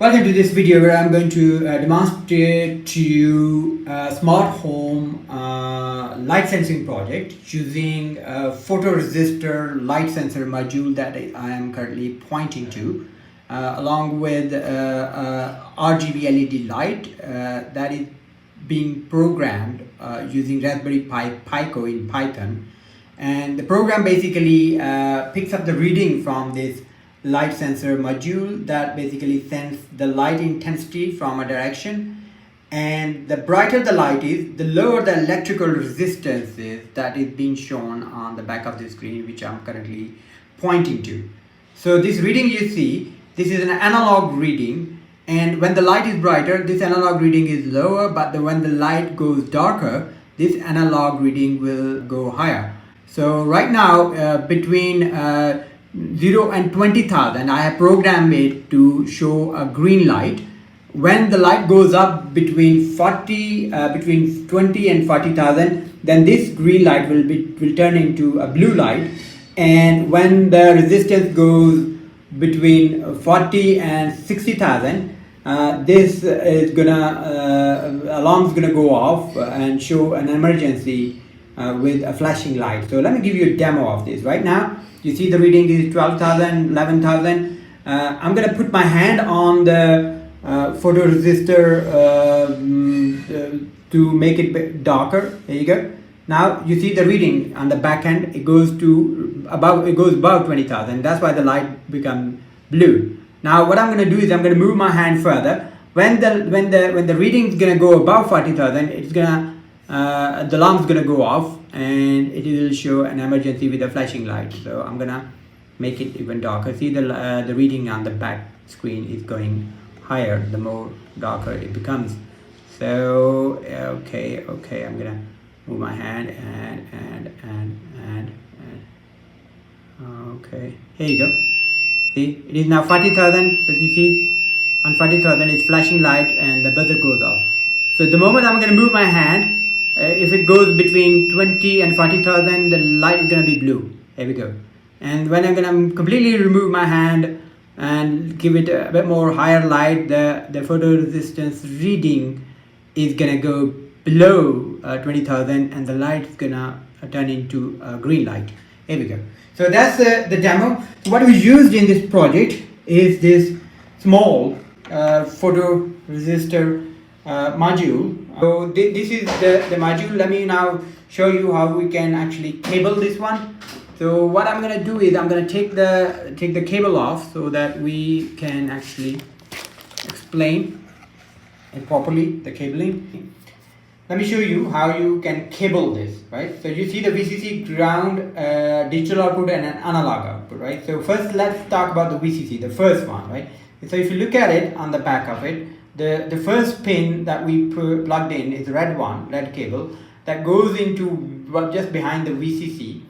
Welcome to this video where I'm going to demonstrate to you a smart home light sensing project using a photoresistor light sensor module that I am currently pointing to along with RGB LED light that is being programmed using Raspberry Pi Pico in Python. And the program basically picks up the reading from this light sensor module that basically sends the light intensity from a direction, and the brighter the light is, the lower the electrical resistance is that is being shown on the back of the screen, which I'm currently pointing to. So this reading you see, this is an analog reading, and when the light is brighter, this analog reading is lower, but when the light goes darker, this analog reading will go higher. So right now between 0 and 20,000, I have programmed it to show a green light. When the light goes up between 20 and 40,000, then this green light will turn into a blue light. And when the resistance goes between 40 and 60,000, this is alarm's gonna go off and show an emergency with a flashing light. So let me give you a demo of this right now. You see the reading is 12,000, 11,000. I'm going to put my hand on the photoresistor to make it darker. There you go. Now you see the reading on the back end. It goes above 20,000. That's why the light becomes blue. Now what I'm going to do is I'm going to move my hand further. When the reading is going to go above 40,000, it's gonna the alarm is going to go off and it will show an emergency with a flashing light. So I'm gonna make it even darker. See the reading on the back screen is going higher the more darker it becomes. So okay, I'm gonna move my hand and okay, here you go. See, it is now 40,000. So you see on 40,000 it's flashing light and the buzzer goes off. So the moment I'm going to move my hand, if it goes between 20 and 40,000, the light is going to be blue. Here we go. And when I'm going to completely remove my hand and give it a bit more higher light, the photoresistance reading is going to go below 20,000 and the light is going to turn into a green light. Here we go. So that's the demo. What we used in this project is this small photoresistor module. So this is the module. Let me now show you how we can actually cable this one. So what I'm going to do is I'm going to take the cable off so that we can actually explain it properly, the cabling. Let me show you how you can cable this, right? So you see the VCC ground, digital output and an analog output, right? So first let's talk about the VCC, the first one, right? So if you look at it on the back of it, the first pin that we plugged in is the red cable that goes into just behind the VCC,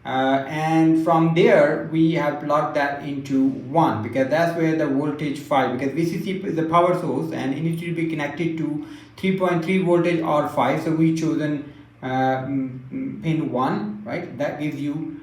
and from there we have plugged that into 1 because that's where the voltage 5, because VCC is the power source and it needs to be connected to 3.3 voltage or 5. So we chosen pin 1, right? That gives you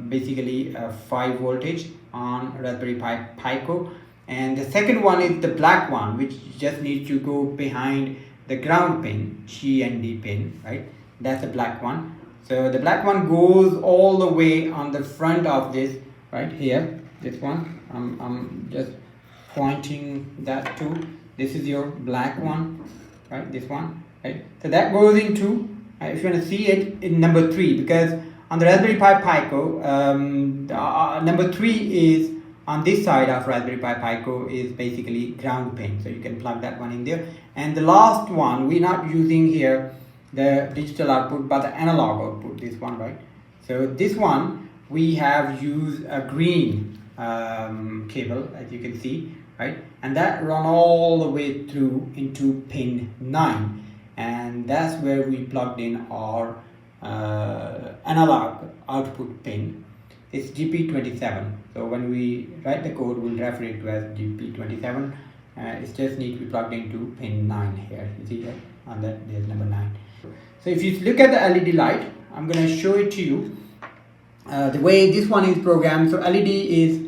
basically 5 voltage on Raspberry Pi Pico. And the second one is the black one, which just needs to go behind the ground pin, G and D pin, right? That's the black one. So the black one goes all the way on the front of this, right here. This one, I'm just pointing that to. This is your black one, right? This one, right? So that goes into, if you want to see it, in number 3, because on the Raspberry Pi Pico, number 3 is on this side of Raspberry Pi Pico is basically ground pin, so you can plug that one in there. And the last one, we're not using here the digital output but the analog output, this one, right? So this one we have used a green cable, as you can see, right? And that run all the way through into pin 9, and that's where we plugged in our analog output pin. It's GP27. So when we write the code, we'll refer it to as GP27. It just needs to be plugged into pin 9 here. You see here on that there's number 9. So if you look at the LED light, I'm going to show it to you the way this one is programmed. So LED is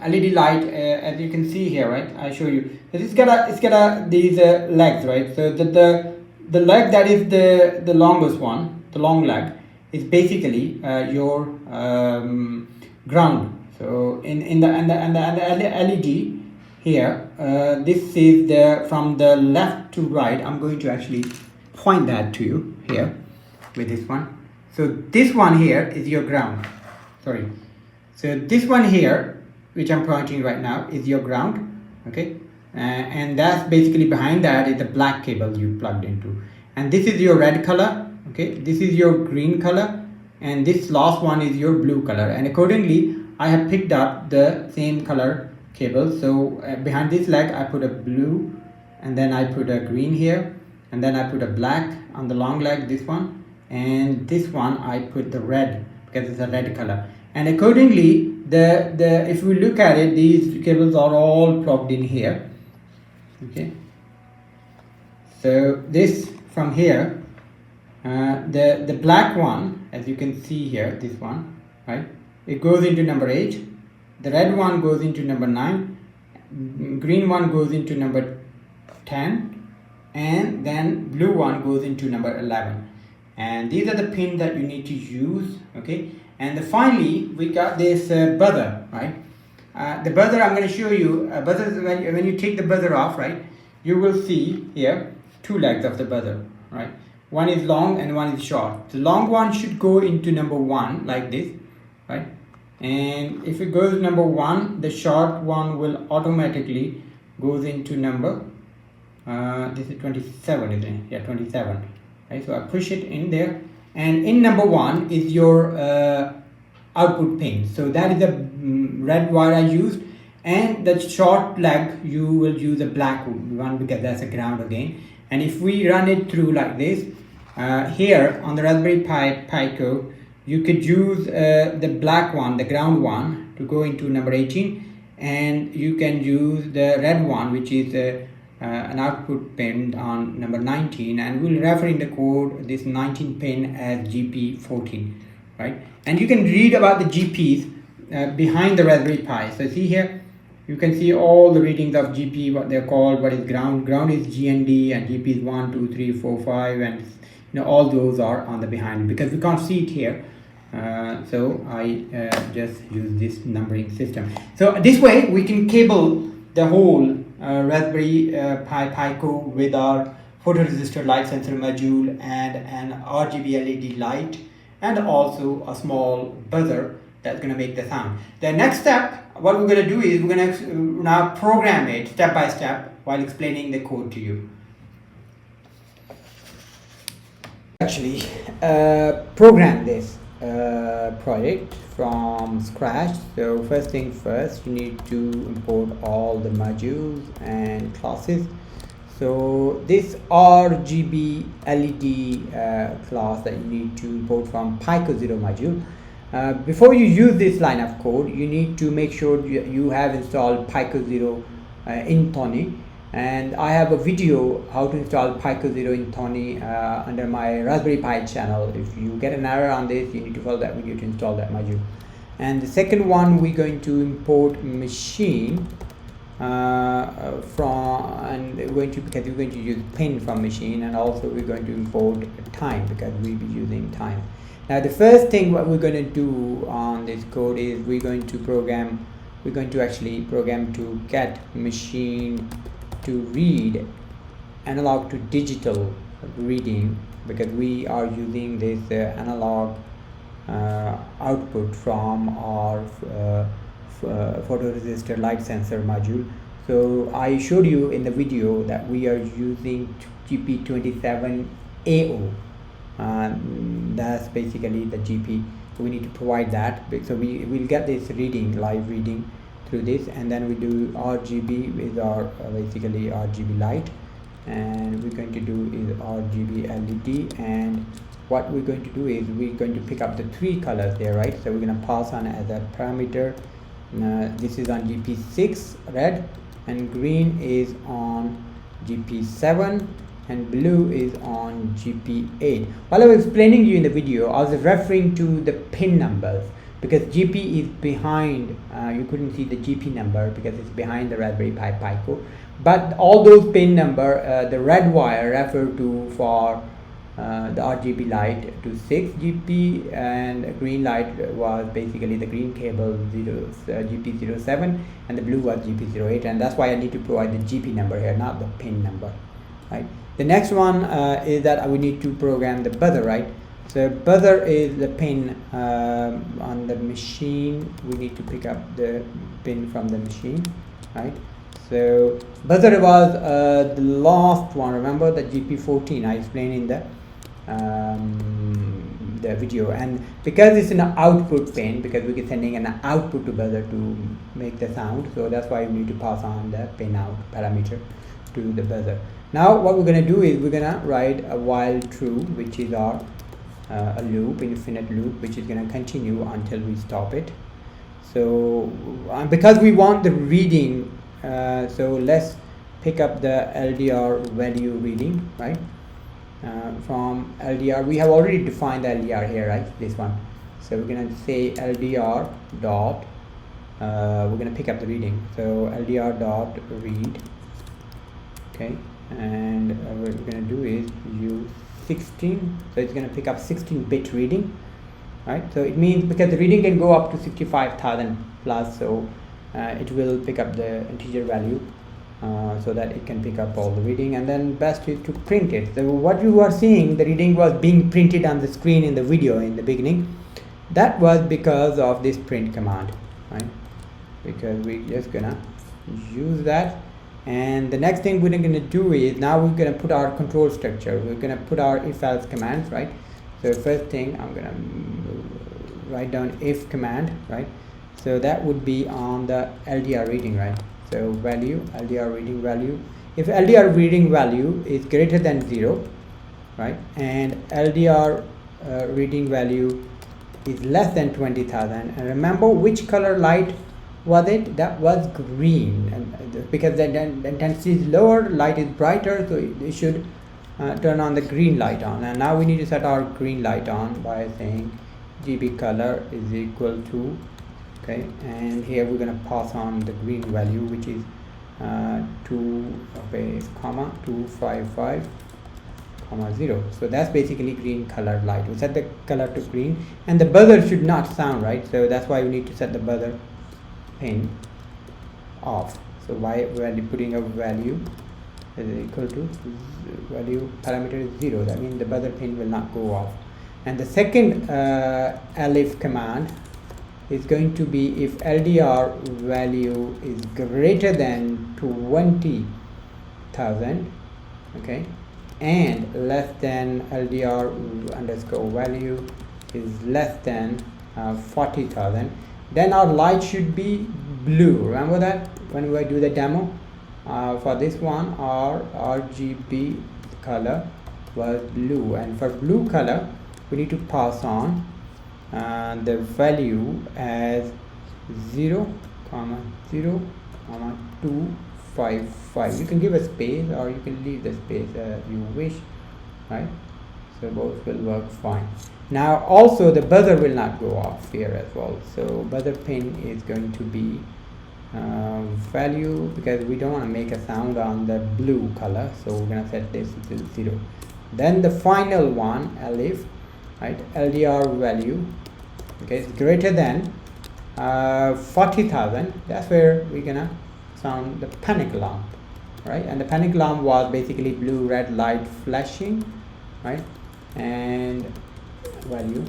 LED light, as you can see here, right? I show you. It's got these legs, right? So the leg that is the longest one, the long leg, is basically your ground. So in the LED here, this is from the left to right. I'm going to actually point that to you here with this one. So this one here is your ground. Sorry. So this one here, which I'm pointing right now, is your ground. Okay. And that's basically behind that is the black cable you plugged into. And this is your red color. Okay. This is your green color. And this last one is your blue color. And accordingly, I have picked up the same color cable. So behind this leg, I put a blue, and then I put a green here, and then I put a black on the long leg, this one, and this one I put the red because it's a red color. And accordingly, if we look at it, these cables are all plugged in here. Okay. So this from here, the black one, as you can see here, this one, right? It goes into number 8. The red one goes into number 9. Green one goes into number 10, and then blue one goes into number 11. And these are the pins that you need to use. Okay. And finally, we got this buzzer, right? The buzzer, I'm going to show you. Buzzer, when you take the buzzer off, right, you will see here 2 legs of the buzzer, right? One is long and one is short. The long one should go into number 1 like this, right? And if it goes number 1, the short one will automatically goes into number this is 27, isn't it? Yeah, 27. Right, so I push it in there, and in number 1 is your output pin. So that is the red wire I used, and the short leg you will use a black one because that's a ground again. And if we run it through like this, here on the Raspberry Pi Pico, you could use the black one, the ground one, to go into number 18, and you can use the red one, which is an output pin on number 19, and we'll refer in the code this 19 pin as GP14, right? And you can read about the GPs behind the Raspberry Pi. So see here, you can see all the readings of GP, what they're called, what is ground. Ground is GND, and GP is 1, 2, 3, 4, 5, and all those are on the behind, because we can't see it here. So I just use this numbering system. So this way we can cable the whole Raspberry Pi Pico with our photoresistor light sensor module and an RGB LED light, and also a small buzzer that's going to make the sound. The next step, what we're going to do is we're going to now program it step by step while explaining the code to you. Actually program this project from scratch. So first thing first, you need to import all the modules and classes. So this RGB LED class that you need to import from Pico 0 module. Before you use this line of code, you need to make sure you have installed Pico 0 in Tony. And I have a video how to install Pico 0 in Tony under my Raspberry Pi channel. If you get an error on this, you need to follow that video to install that module. And the second one, we're going to import machine because we're going to use pin from machine, and also we're going to import time because we'll be using time. Now the first thing what we're going to do on this code is we're going to actually program to get machine to read analog to digital reading, because we are using this analog output from our photoresistor light sensor module. So I showed you in the video that we are using GP27AO, that's basically the GP. So we need to provide that, so we will get this reading, live reading through this, and then we do RGB with our basically RGB light, and we're going to do is RGB LED. And what we're going to do is we're going to pick up the 3 colors there, right? So we're going to pass on as a parameter. This is on GP6 red, and green is on GP7, and blue is on GP8. While I was explaining you in the video, I was referring to the pin numbers. because GP is behind. You couldn't see the GP number because it's behind the Raspberry Pi Pico, but all those pin number, the red wire refer to for the RGB light to 6 GP, and green light was basically the green cable GP07, and the blue was GP08, and that's why I need to provide the GP number here, not the pin number, right? The next one is that we need to program the buzzer, right? So buzzer is the pin on the machine. We need to pick up the pin from the machine, right? So buzzer was the last one. Remember the GP14 I explained in the video, and because it's an output pin, because we are sending an output to buzzer to make the sound, so that's why we need to pass on the pin out parameter to the buzzer. Now what we're going to do is we're going to write a while true, which is our a loop, infinite loop, which is going to continue until we stop it. So because we want the reading, so let's pick up the LDR value reading, right? From LDR, we have already defined the LDR here, right? This one. So we're going to say LDR dot, we're going to pick up the reading. So LDR dot read, okay, and what we're going to do is use 16, so it's going to pick up 16-bit reading, right? So it means because the reading can go up to 65,000 plus, so it will pick up the integer value so that it can pick up all the reading, and then best is to print it. So what you are seeing, the reading was being printed on the screen in the video in the beginning. That was because of this print command, right? Because we're just gonna use that. And the next thing we're going to do is now we're going to put our control structure. We're going to put our if-else commands, right? So first thing I'm going to write down if command, right? So that would be on the LDR reading, right? So value, LDR reading value. If LDR reading value is greater than 0, right? And LDR reading value is less than 20,000. And remember which color light was it? That was green, and because the intensity is lower, light is brighter, so it should turn on the green light on. And now we need to set our green light on by saying GB color is equal to, okay, and here we're going to pass on the green value, which is 255, 0. So that's basically green color light. We set the color to green, and the buzzer should not sound, right? So that's why we need to set the buzzer pin off. So why putting a value is equal to value parameter is 0, that means the buzzer pin will not go off. And the second elif command is going to be if LDR value is greater than 20,000, okay, and less than LDR underscore value is less than 40,000, then our light should be blue. Remember that when we do the demo for this one, our RGB color was blue, and for blue color we need to pass on the value as 0, 0, 255. You can give a space or you can leave the space as you wish, right? So both will work fine. Now also the buzzer will not go off here as well. So buzzer pin is going to be value, because we don't want to make a sound on the blue color, so we're going to set this to 0. Then the final one, elif, right, LDR value, okay, is greater than 40,000. That's where we're gonna sound the panic alarm, right? And the panic alarm was basically blue red light flashing, right? And value,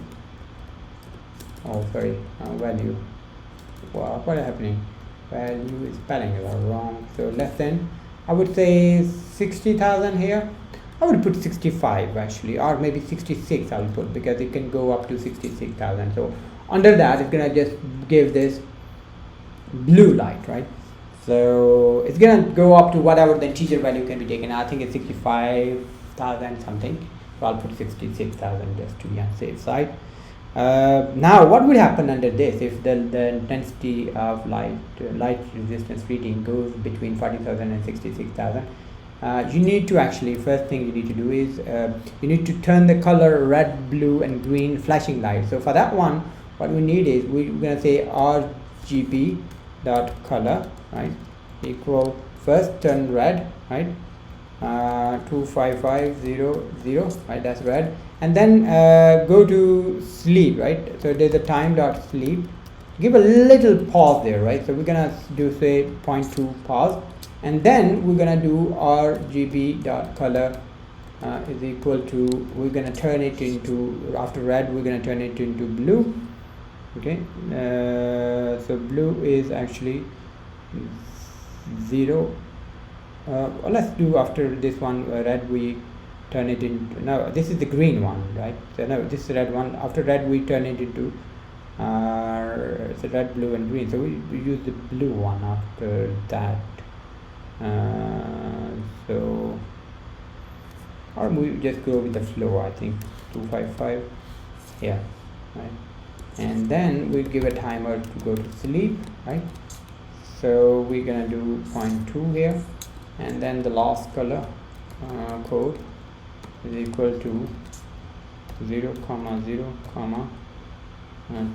oh sorry, value, wow, what is happening? Value is spelling is wrong. So less than, I would say 60,000 here. I would put 65 actually, or maybe 66 I'll put, because it can go up to 66,000. So under that it's gonna just give this blue light, right? So it's gonna go up to whatever the integer value can be taken. I think it's 65,000 something, so I'll put 66,000 just to be on safe side. Now what would happen under this if the intensity of light resistance reading goes between 40,000 and 66,000? You need to actually, first thing you need to do is you need to turn the color red, blue and green flashing light. So for that one what we need is we're gonna say RGB dot color, right, equal first turn red, right, 25500, right, that's red, and then go to sleep, right, so there's a time dot sleep, give a little pause there, right, so we're gonna do say 0.2 pause, and then we're gonna do RGB dot color is equal to, we're gonna turn it into, after red we're gonna turn it into blue. Okay, so blue is actually 0. Well, let's do after this one red, we turn it into, no, this is the green one, right, so no, this is the red one, after red we turn it into so red, blue and green, so we use the blue one after that, so, or we just go with the flow, I think 255, yeah, right, and then we give a timer to go to sleep, right, so we're gonna do 0.2 here, and then the last color code is equal to 0, 0,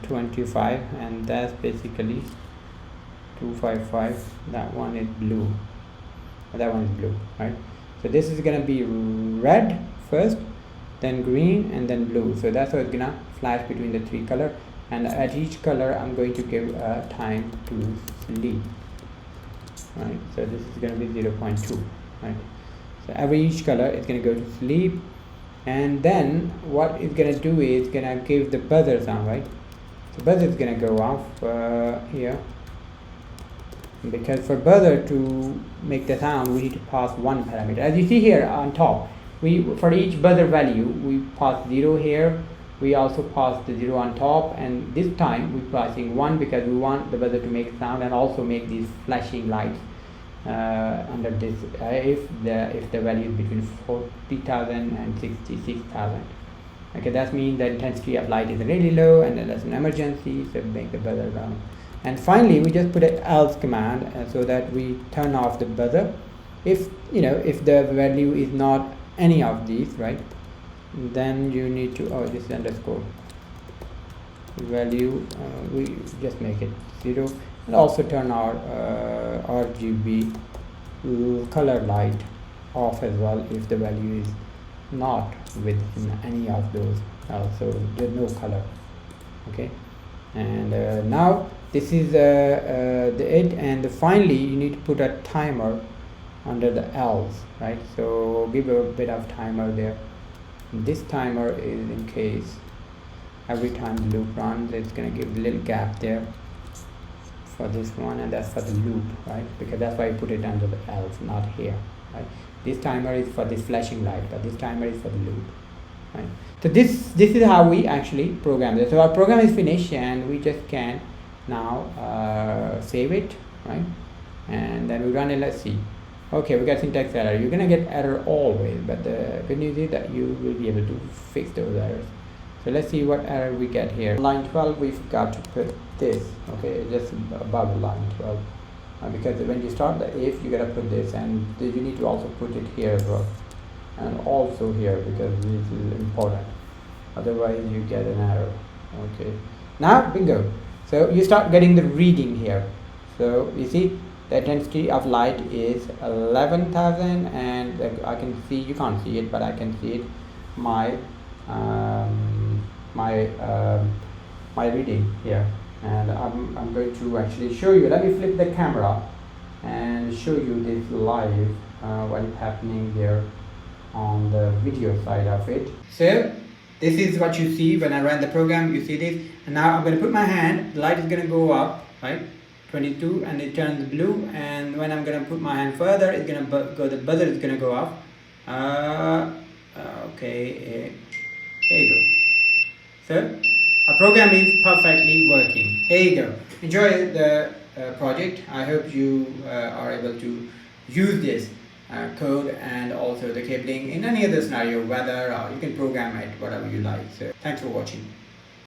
25, and that's basically 255. That one is blue, that one is blue, right, so this is gonna be red first, then green, and then blue, so that's how it's gonna flash between the three color, and at each color I'm going to give a time to sleep, right, so this is going to be 0.2, right, so every each color is going to go to sleep, and then what it's going to do is going to give the buzzer sound, right, so buzzer is going to go off here, because for buzzer to make the sound we need to pass one parameter, as you see here on top, we for each buzzer value we pass 0 here, we also pass the 0 on top, and this time we're passing 1 because we want the buzzer to make sound and also make these flashing lights under this if the value is between 40,000 and 66,000. Okay, that means the intensity of light is really low and there's an emergency, so make the buzzer down. And finally we just put an else command so that we turn off the buzzer if if the value is not any of these, right, then you need to, oh, this is underscore value, we just make it 0, and also turn our RGB color light off as well if the value is not within any of those, so there's no color. Okay, and now this is it, and finally you need to put a timer under the else, right, so give a bit of timer there. This timer is in case every time the loop runs, it's going to give a little gap there for this one, and that's for the loop, right, because that's why I put it under the else, not here, right. This timer is for this flashing light, but this timer is for the loop, right. So this is how we actually program this. So our program is finished, and we just can now save it, right, and then we run it. Let's see. Okay, we got syntax error. You're gonna get error always, but the good news is that you will be able to fix those errors. So let's see what error we get here. Line 12, we forgot to put this. Okay, just above line 12, because when you start the if, you gotta put this, and you need to also put it here as well, and also here, because this is important. Otherwise, you get an error. Okay, now bingo. So you start getting the reading here. So you see, the intensity of light is 11,000, and I can see, you can't see it, but I can see it, my my reading here, and I'm going to actually show you. Let me flip the camera and show you this live what is happening here on the video side of it. So this is what you see when I ran the program. You see this, and now I'm going to put my hand, the light is going to go up, right, 22, and it turns blue, and when I'm going to put my hand further, it's going to go, the buzzer is going to go off. Okay, there you go. So our program is perfectly working. Here you go. Enjoy the project. I hope you are able to use this code and also the cabling in any other scenario, whether you can program it whatever you like. So thanks for watching.